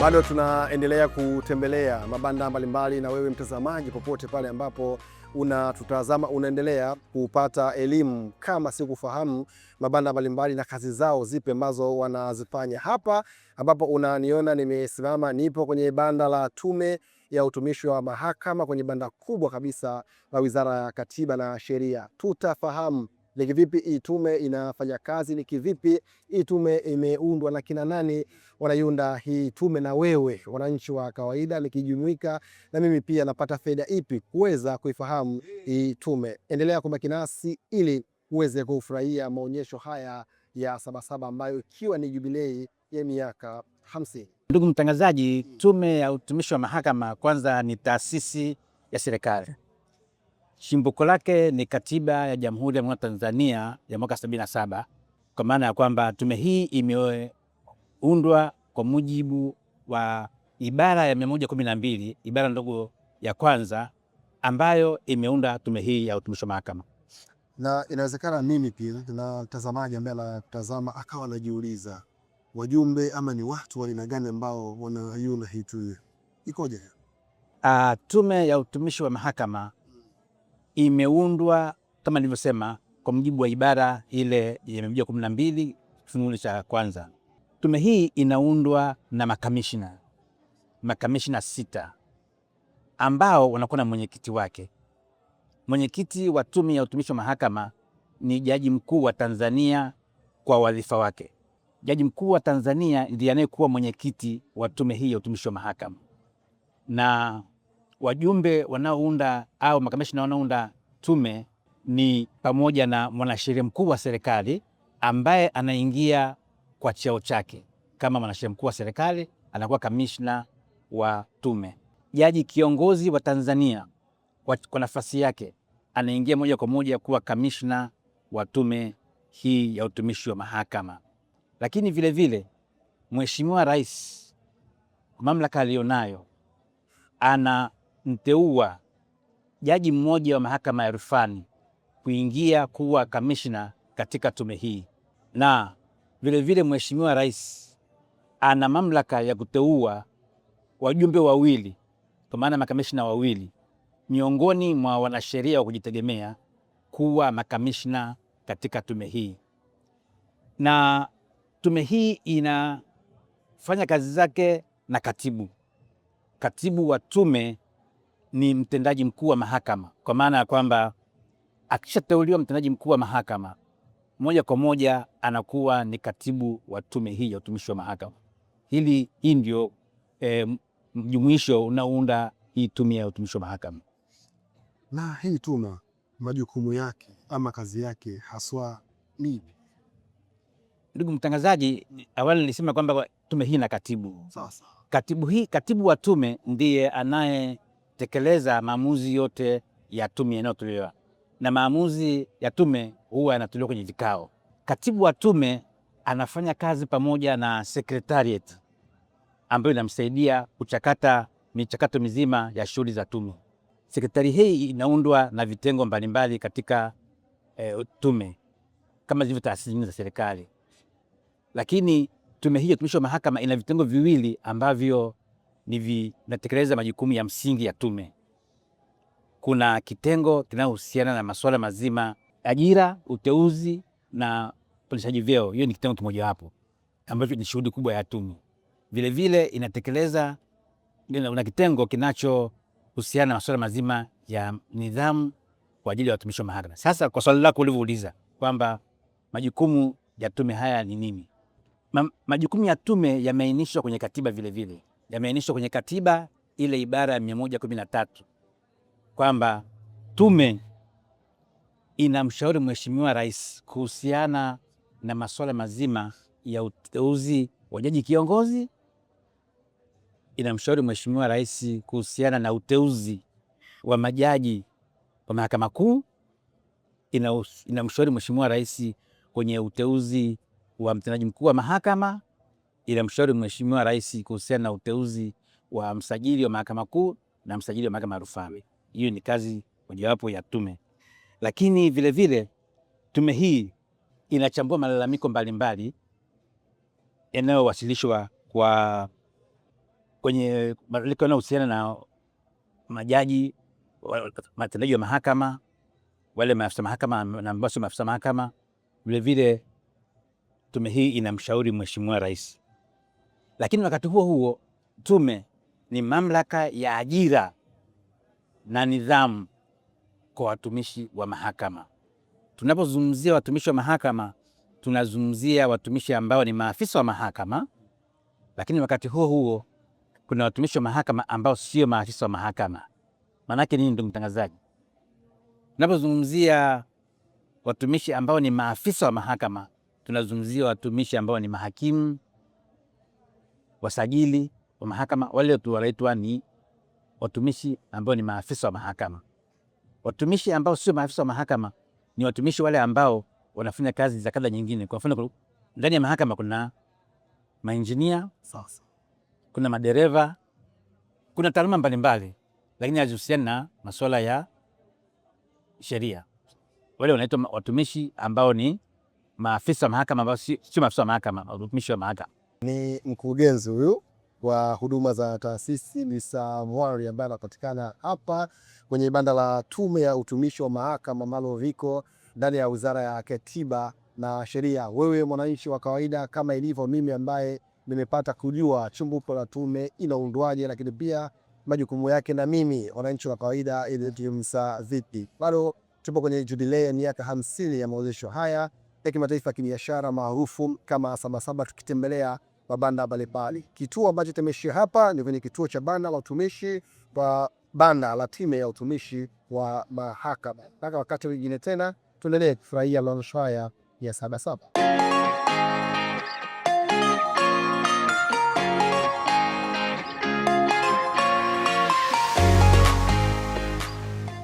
Bado tunaendelea kutembelea mabanda mbalimbali, na wewe mtazamaji popote pale ambapo unatutazama unaendelea kupata elimu kama si kufahamu mabanda mbalimbali na kazi zao zipi ambazo wanazifanya. Hapa ambapo unaniona nimesimama, nipo kwenye banda la Tume ya Utumishi wa Mahakama, kwenye banda kubwa kabisa la Wizara ya Katiba na Sheria. Tutafahamu ni kivipi hii tume inafanya kazi, ni kivipi hii tume imeundwa na kina nani wanaiunda hii tume, na wewe wananchi wa kawaida nikijumuika na mimi pia napata faida ipi kuweza kuifahamu hii tume. Endelea kubaki nasi ili uweze kufurahia maonyesho haya ya Sabasaba ambayo ikiwa ni jubilei ya miaka 50. Ndugu mtangazaji, Tume ya Utumishi wa Mahakama kwanza ni taasisi ya serikali. Chimbuko lake ni Katiba ya Jamhuri ya Muungano wa Tanzania ya mwaka 77, kwa maana ya kwamba tume hii imeundwa kwa mujibu wa ibara ya 112, ibara ndogo ya kwanza, ambayo imeunda tume hii ya utumishi wa mahakama. Na inawezekana mimi pia na mtazamaji ambaye anatazama akawa anajiuliza, wajumbe ama ni watu wa aina gani ambao wanaiunda hii tume? Ikoje? Tume ya Utumishi wa Mahakama imeundwa kama nilivyosema kwa mujibu wa ibara ile ya 112 kifungu cha kwanza. Tume hii inaundwa na makamishna 6 ambao wanakuwa na mwenyekiti wake. Mwenyekiti wa Tume ya Utumishi wa Mahakama ni Jaji Mkuu wa Tanzania kwa wadhifa wake. Jaji Mkuu wa Tanzania ndiye anayekuwa mwenyekiti wa tume hii ya utumishi wa mahakama, na wajumbe wanaounda au makamishna wanaounda tume ni pamoja na mwanasheria mkuu wa serikali ambaye anaingia kwa cheo chake. Kama mwanasheria mkuu wa serikali anakuwa kamishna wa tume. Jaji kiongozi wa Tanzania kwa nafasi yake anaingia moja kwa moja kuwa kamishna wa tume hii ya utumishi wa mahakama. Lakini vile vile Mheshimiwa Rais, mamlaka aliyonayo, anamteua jaji mmoja wa mahakama ya rufani kuingia kuwa kamishna katika tume hii, na vile vile Mheshimiwa Rais ana mamlaka ya kuteua wajumbe wawili, kwa maana makamishna wawili miongoni mwa wanasheria wa kujitegemea kuwa makamishna katika tume hii. Na tume hii inafanya kazi zake na katibu. Katibu wa tume ni mtendaji mkuu wa mahakama, kwa maana ya kwamba akishateuliwa mtendaji mkuu wa mahakama moja kwa moja anakuwa ni katibu wa tume hii ya utumishi wa mahakama. Hii ndio mjumuisho unaounda hii tume ya utumishi wa mahakama. Na hii tume majukumu yake ama kazi yake haswa ni? Ndugu mtangazaji, awali nilisema kwamba tume hii na katibu. Sasa Katibu wa tume ndiye anayetekeleza maamuzi yote ya tume yanayotolewa, na maamuzi ya tume huwa yanatolewa kwenye vikao. Katibu wa tume anafanya kazi pamoja na secretariat ambayo inamsaidia kuchakata michakato mizima ya shughuli za tume. Sekretari hii inaundwa na vitengo mbalimbali katika tume kama zilivyo taasisi nyingine za serikali. Lakini tume hii ya utumishi wa mahakama ina vitengo viwili ambavyo vinatekeleza majukumu ya msingi ya tume. Kuna kitengo kinachohusiana na masuala mazima ajira, uteuzi na upandishaji vyeo. Hiyo ni kitengo kimoja hapo ambacho ni shughuli kubwa ya tume. Vile vile inatekeleza una kitengo kinachohusiana na masuala mazima ya nidhamu kwa ajili ya watumishi wa mahakama. Sasa kwa swali lako ulivyouliza kwamba majukumu ya tume haya ni nini? Majukumu ya tume yameainishwa kwenye katiba, vile vile yameainishwa kwenye katiba ile ibara ya 113 kwamba tume inamshauri Mheshimiwa Rais kuhusiana na masuala mazima ya uteuzi wa jaji kiongozi, inamshauri Mheshimiwa Rais kuhusiana na uteuzi wa majaji wa Mahakama Kuu, inamshauri Mheshimiwa Rais kwenye uteuzi wa mtendaji mkuu wa mahakama, inamshauri Mheshimiwa Rais kuhusiana na uteuzi wa msajili wa Mahakama Kuu na msajili wa Mahakama ya Rufani. Hiyo ni kazi mojawapo ya tume. Lakini vile vile tume hii inachambua malalamiko mbalimbali yanayowasilishwa kwa kwenye mabadiliko yanayohusiana na majaji, watendaji wa mahakama, wale maafisa mahakama na ambao sio maafisa mahakama. Vilevile tume hii inamshauri Mheshimiwa Rais, lakini wakati huo huo tume ni mamlaka ya ajira na nidhamu kwa watumishi wa mahakama. Tunapozungumzia watumishi wa mahakama, tunazungumzia watumishi ambao ni maafisa wa mahakama, lakini wakati huo huo kuna watumishi wa mahakama ambao sio maafisa wa mahakama. Maanake nini, ndugu mtangazaji? Tunapozungumzia watumishi ambao ni maafisa wa mahakama, tunazungumzia watumishi ambao ni mahakimu, wasajili wa mahakama, wale tu wanaitwa ni watumishi ambao ni maafisa wa mahakama. Watumishi ambao sio maafisa wa mahakama ni watumishi wale ambao wanafanya kazi za kadha nyingine. Kwa mfano, ndani ya mahakama kuna mainjinia, kuna madereva, kuna taaluma mbalimbali, lakini hazihusiani na masuala ya sheria. Wale wanaitwa watumishi ambao ni maafisa wa mahakama, ambao sio maafisa wa mahakama, watumishi wa mahakama. Ni mkurugenzi huyu wa huduma za taasisi Mr. Mwari ambaye anapatikana hapa kwenye banda la Tume ya Utumishi wa Mahakama ambalo liko ndani ya Wizara ya Katiba na Sheria. Wewe mwananchi wa kawaida kama ilivyo mimi ambaye nimepata kujua chimbuko la tume inaundwaje, lakini pia majukumu yake, na mimi wananchi wa kawaida ilimsa vipi. Bado tupo kwenye jubilei ya miaka 50 ya maonyesho haya ya kimataifa ya kibiashara maarufu kama Sabasaba, tukitembelea mabanda mbalimbali. Kituo ambacho tumeshia hapa ni kwenye kituo cha banda la utumishi wa banda la Tume ya Utumishi wa Mahakama. Mpaka wakati mwingine tena, tuendelee kufurahia maonyesho haya ya Sabasaba.